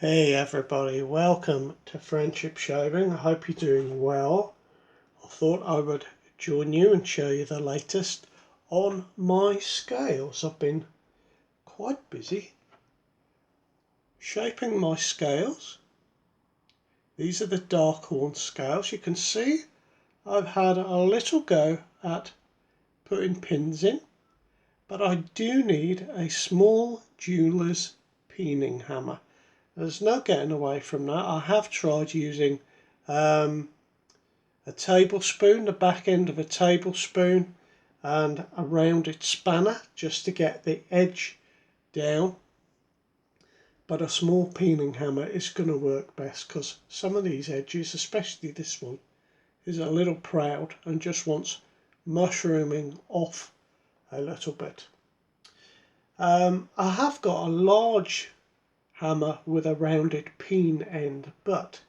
Hey everybody, welcome to Friendship Shaving. I hope you're doing well. I thought I would join you and show you the latest on my scales. I've been quite busy shaping my scales. These are the dark horn scales. You can see I've had a little go at putting pins in, but I do need a small jeweler's peening hammer. There's no getting away from that. I have tried using a tablespoon, the back end of a tablespoon, and a rounded spanner just to get the edge down. But a small peening hammer is going to work best because some of these edges, especially this one, is a little proud and just wants mushrooming off a little bit. I have got a large hammer with a rounded peen end, but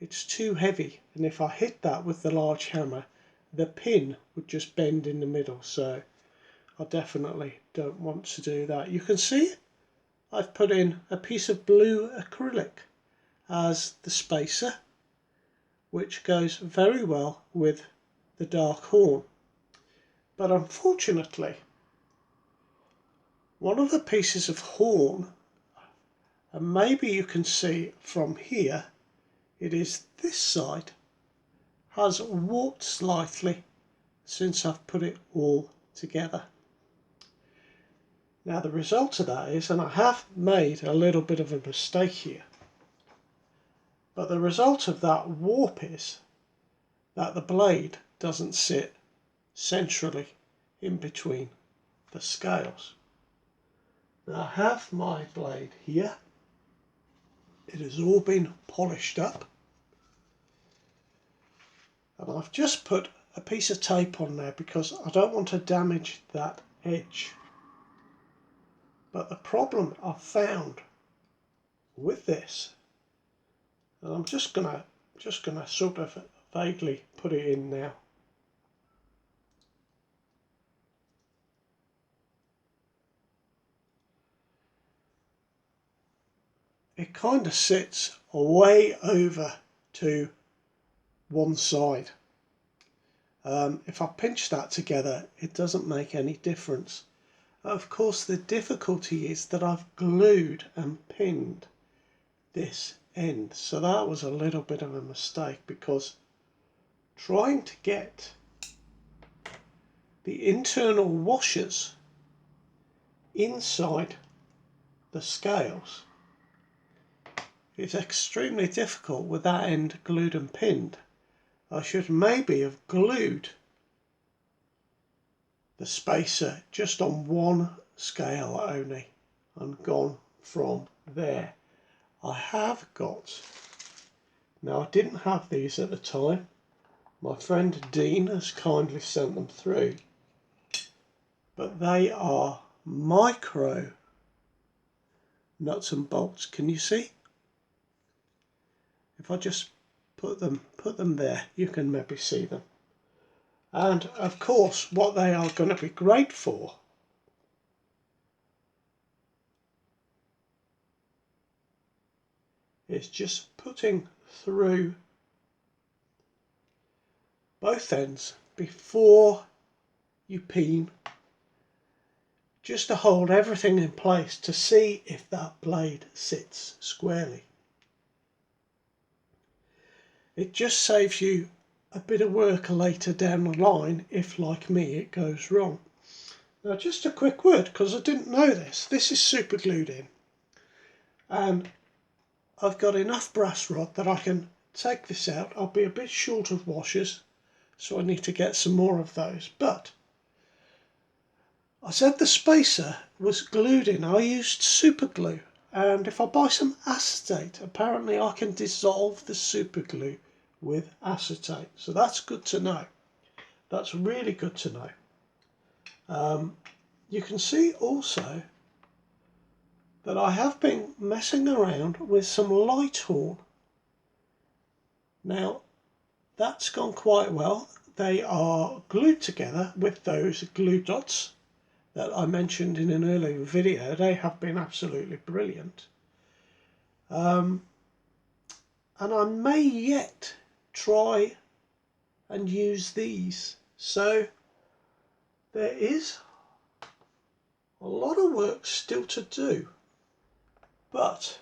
it's too heavy, and if I hit that with the large hammer the pin would just bend in the middle, so I definitely don't want to do that. You can see I've put in a piece of blue acrylic as the spacer, which goes very well with the dark horn, but unfortunately one of the pieces of horn, and maybe you can see from here, it is this side, has warped slightly since I've put it all together. Now the result of that is, and I have made a little bit of a mistake here, but the result of that warp is that the blade doesn't sit centrally in between the scales. Now I have my blade here. It has all been polished up, and I've just put a piece of tape on there because I don't want to damage that edge. But the problem I've found with this, and I'm just gonna sort of vaguely put it in now. It kind of sits way over to one side. If I pinch that together, it doesn't make any difference. Of course, the difficulty is that I've glued and pinned this end, so that was a little bit of a mistake, because trying to get the internal washers inside the scales is extremely difficult with that end glued and pinned. I should maybe have glued the spacer just on one scale only and gone from there. I have got, now I didn't have these at the time, my friend Dean has kindly sent them through, but they are micro nuts and bolts. Can you see? If I just put them there, you can maybe see them. And of course what they are going to be great for is just putting through both ends before you peen, just to hold everything in place to see if that blade sits squarely. It just saves you a bit of work later down the line if, like me, it goes wrong. Now just a quick word, because I didn't know this is super glued in, and I've got enough brass rod that I can take this out. I'll be a bit short of washers, so I need to get some more of those, but I said the spacer was glued in. I used super glue, and if I buy some acetate, apparently I can dissolve the super glue with acetate, so that's good to know. That's really good to know. You can see also that I have been messing around with some light horn. Now that's gone quite well. They are glued together with those glue dots that I mentioned in an earlier video. They have been absolutely brilliant. and I may yet try and use these. So there is a lot of work still to do, but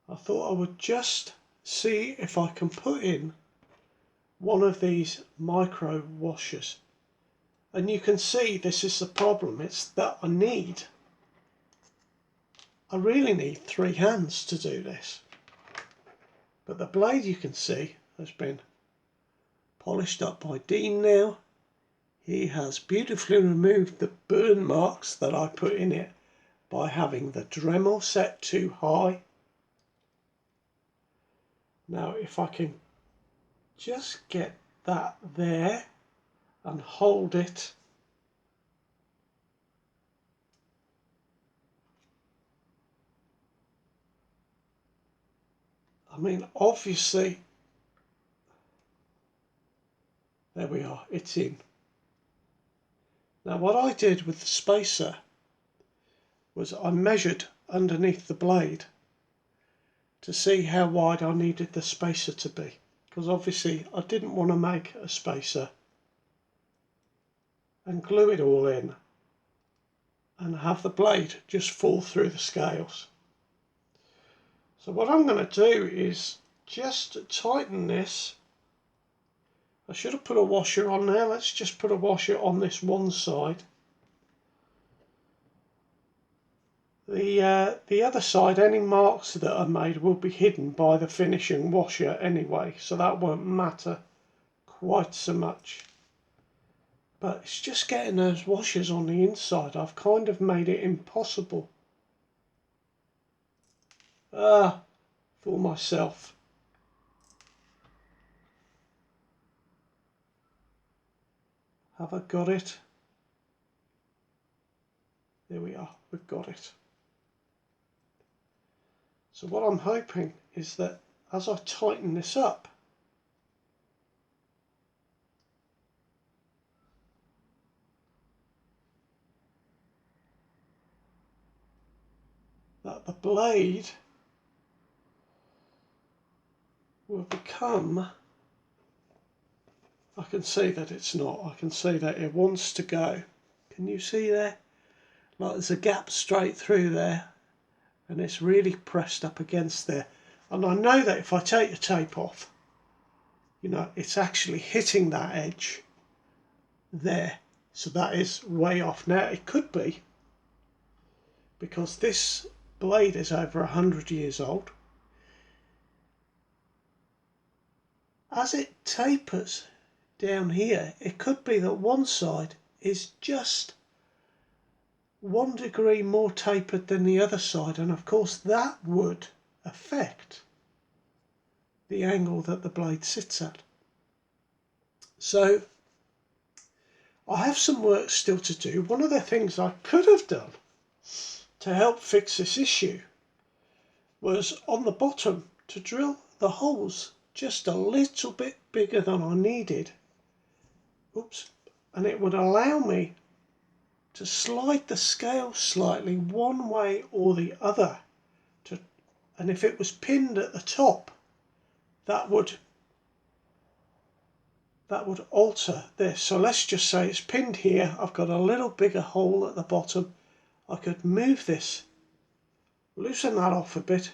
I thought I would just see if I can put in one of these micro washers. And you can see this is the problem. It's that I really need 3 hands to do this. But the blade, you can see, has been polished up by Dean now. He has beautifully removed the burn marks that I put in it by having the Dremel set too high. Now if I can just get that there and hold it, I mean, obviously, there we are, it's in. Now what I did with the spacer was I measured underneath the blade to see how wide I needed the spacer to be, because obviously I didn't want to make a spacer and glue it all in and have the blade just fall through the scales. So what I'm going to do is just tighten this. I should have put a washer on there. Let's just put a washer on this one side. The other side, any marks that are made will be hidden by the finishing washer anyway, so that won't matter quite so much. But it's just getting those washers on the inside. I've kind of made it impossible for myself. Have I got it? There we are, we've got it. So what I'm hoping is that as I tighten this up, that the blade will become, I can see that it's not, I can see that it wants to go. Can you see there? Like there's a gap straight through there and it's really pressed up against there. And I know that if I take the tape off, you know, it's actually hitting that edge there. So that is way off. Now it could be because this blade is over 100 years old. As it tapers down here, it could be that one side is just 1 degree more tapered than the other side, and of course that would affect the angle that the blade sits at. So I have some work still to do. One of the things I could have done to help fix this issue was on the bottom to drill the holes just a little bit bigger than I needed. Oops. And it would allow me to slide the scale slightly one way or the other, and if it was pinned at the top, that would alter this. So let's just say it's pinned here, I've got a little bigger hole at the bottom. I could move this, loosen that off a bit,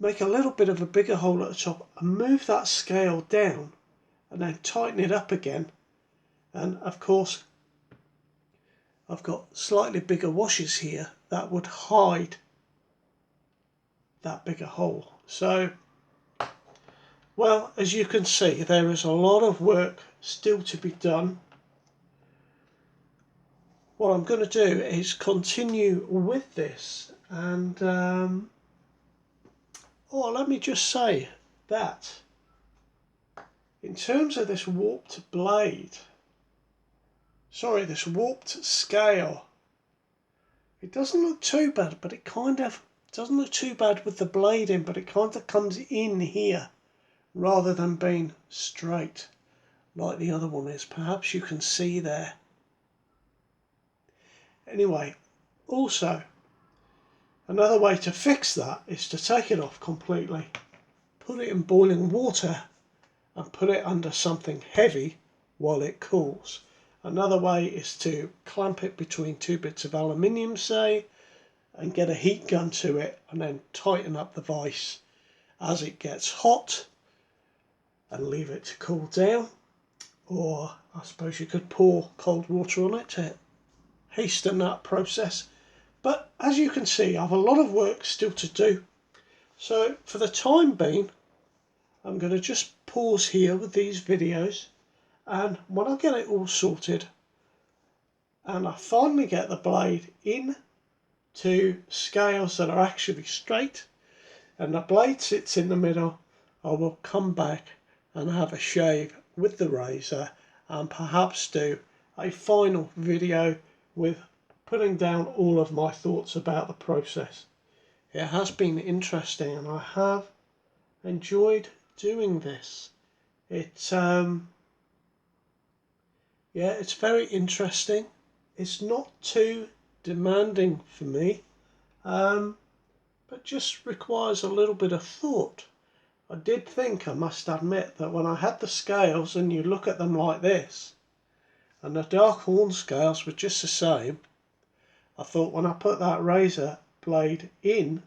make a little bit of a bigger hole at the top and move that scale down and then tighten it up again. And of course I've got slightly bigger washers here that would hide that bigger hole. So, well, as you can see, there is a lot of work still to be done. What I'm going to do is continue with this, and let me just say that in terms of this warped blade, this warped scale, it doesn't look too bad, but it kind of doesn't look too bad with the blade in, but it kind of comes in here rather than being straight like the other one is. Perhaps you can see there. Anyway, also Another way to fix that is to take it off completely, put it in boiling water and put it under something heavy while it cools. Another way is to clamp it between two bits of aluminium, say, and get a heat gun to it and then tighten up the vise as it gets hot and leave it to cool down. Or I suppose you could pour cold water on it to hasten that process. But as you can see, I have a lot of work still to do. So for the time being, I'm going to just pause here with these videos, and when I get it all sorted and I finally get the blade in to scales that are actually straight and the blade sits in the middle, I will come back and have a shave with the razor and perhaps do a final video with putting down all of my thoughts about the process. It has been interesting and I have enjoyed doing this. It's it's very interesting. It's not too demanding for me, but just requires a little bit of thought. I did think, I must admit, that when I had the scales and you look at them like this, and the dark horn scales were just the same, I thought when I put that razor blade in,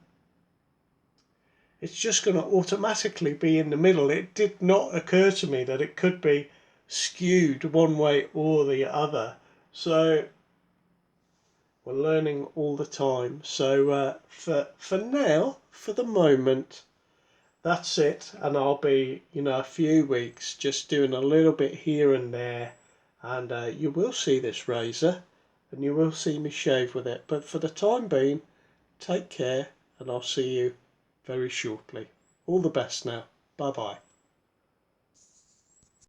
it's just going to automatically be in the middle. It did not occur to me that it could be skewed one way or the other. So we're learning all the time. So for now, for the moment, that's it. And I'll be, a few weeks just doing a little bit here and there. And you will see this razor and you will see me shave with it. But for the time being, take care and I'll see you very shortly. All the best now. Bye bye.